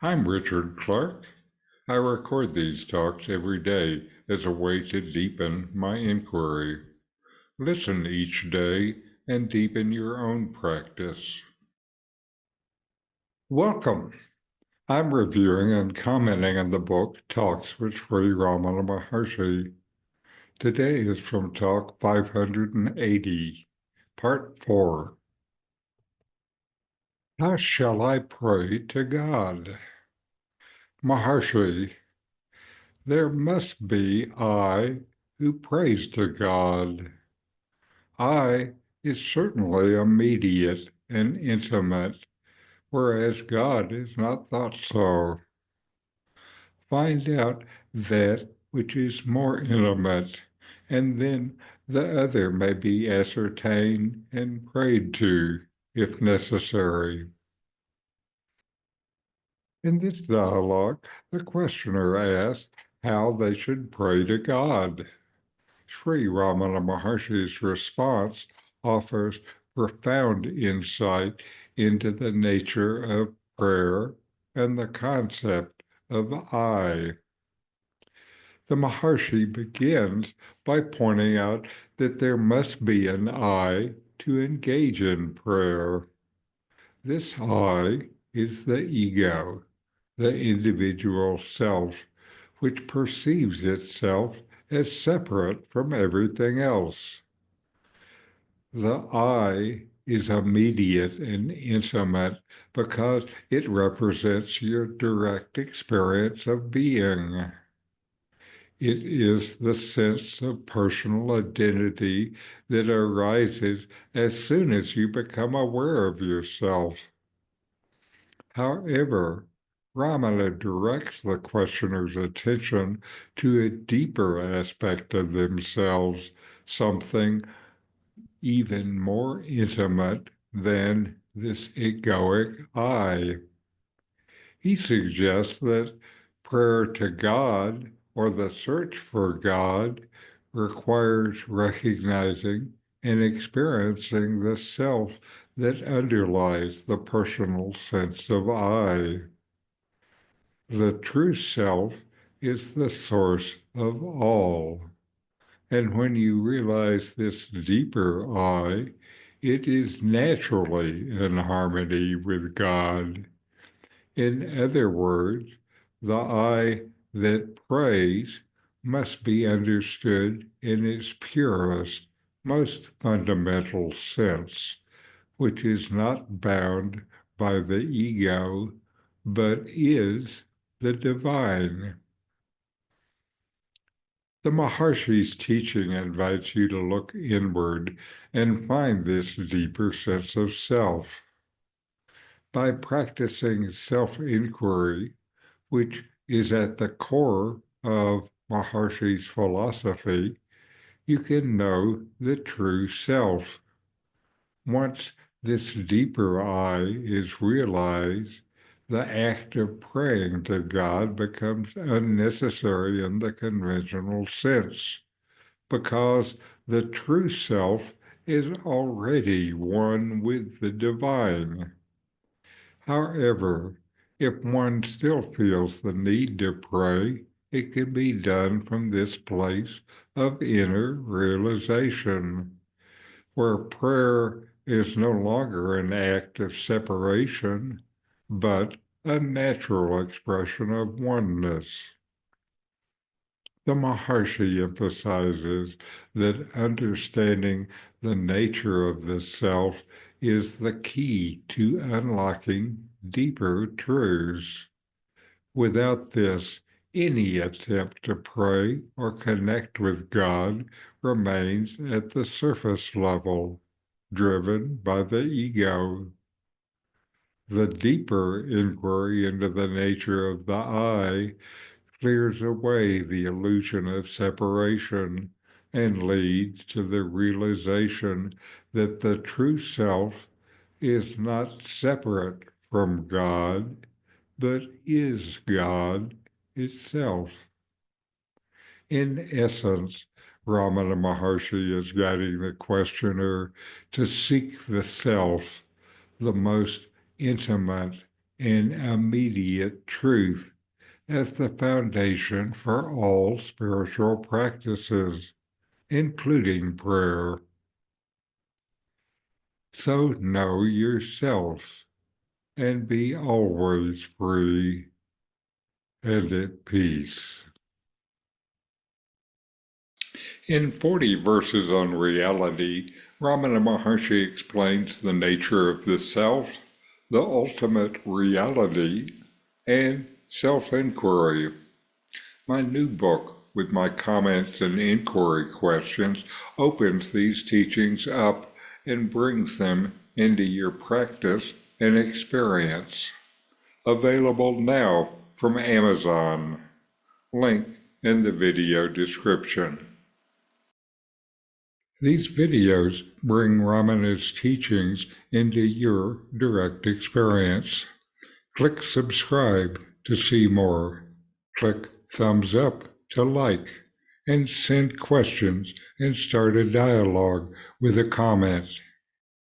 I'm Richard Clarke. I record these talks every day as a way to deepen my inquiry. Listen each day and deepen your own practice. Welcome. I'm reviewing and commenting on the book Talks with Sri Ramana Maharshi. Today is from Talk 580, Part 4. How shall I pray to God? Maharshi, there must be I who prays to God. I is certainly immediate and intimate, whereas God is not thought so. Find out that which is more intimate, and then the other may be ascertained and prayed to, if necessary. In this dialogue, the questioner asks how they should pray to God. Sri Ramana Maharshi's response offers profound insight into the nature of prayer and the concept of I. The Maharshi begins by pointing out that there must be an I to engage in prayer. This I is the ego, the individual self, which perceives itself as separate from everything else. The I is immediate and intimate because it represents your direct experience of being. It is the sense of personal identity that arises as soon as you become aware of yourself. However, Ramana directs the questioner's attention to a deeper aspect of themselves, something even more intimate than this egoic I. He suggests that prayer to God, or the search for God, requires recognizing and experiencing the self that underlies the personal sense of I. The true self is the source of all. And when you realize this deeper I, it is naturally in harmony with God. In other words, the I that prays must be understood in its purest, most fundamental sense, which is not bound by the ego, but is the divine. The Maharshi's teaching invites you to look inward and find this deeper sense of self. By practicing self-inquiry, which is at the core of Maharshi's philosophy, you can know the true self. Once this deeper I is realized, the act of praying to God becomes unnecessary in the conventional sense, because the true self is already one with the divine. However, if one still feels the need to pray, it can be done from this place of inner realization, where prayer is no longer an act of separation, but a natural expression of oneness. The Maharshi emphasizes that understanding the nature of the self is the key to unlocking deeper truths. Without this, any attempt to pray or connect with God remains at the surface level, driven by the ego. The deeper inquiry into the nature of the I clears away the illusion of separation and leads to the realization that the true self is not separate from God, but is God itself. In essence, Ramana Maharshi is guiding the questioner to seek the self, the most intimate and immediate truth as the foundation for all spiritual practices, including prayer. So know yourself and be always free and at peace. In 40 Verses on Reality, Ramana Maharshi explains the nature of the self, the ultimate reality, and self-inquiry. My new book, with my comments and inquiry questions, opens these teachings up and brings them into your practice and experience. Available now from Amazon. Link in the video description. These videos bring Ramana's teachings into your direct experience. Click subscribe to see more. Click thumbs up to like, and send questions and start a dialogue with a comment.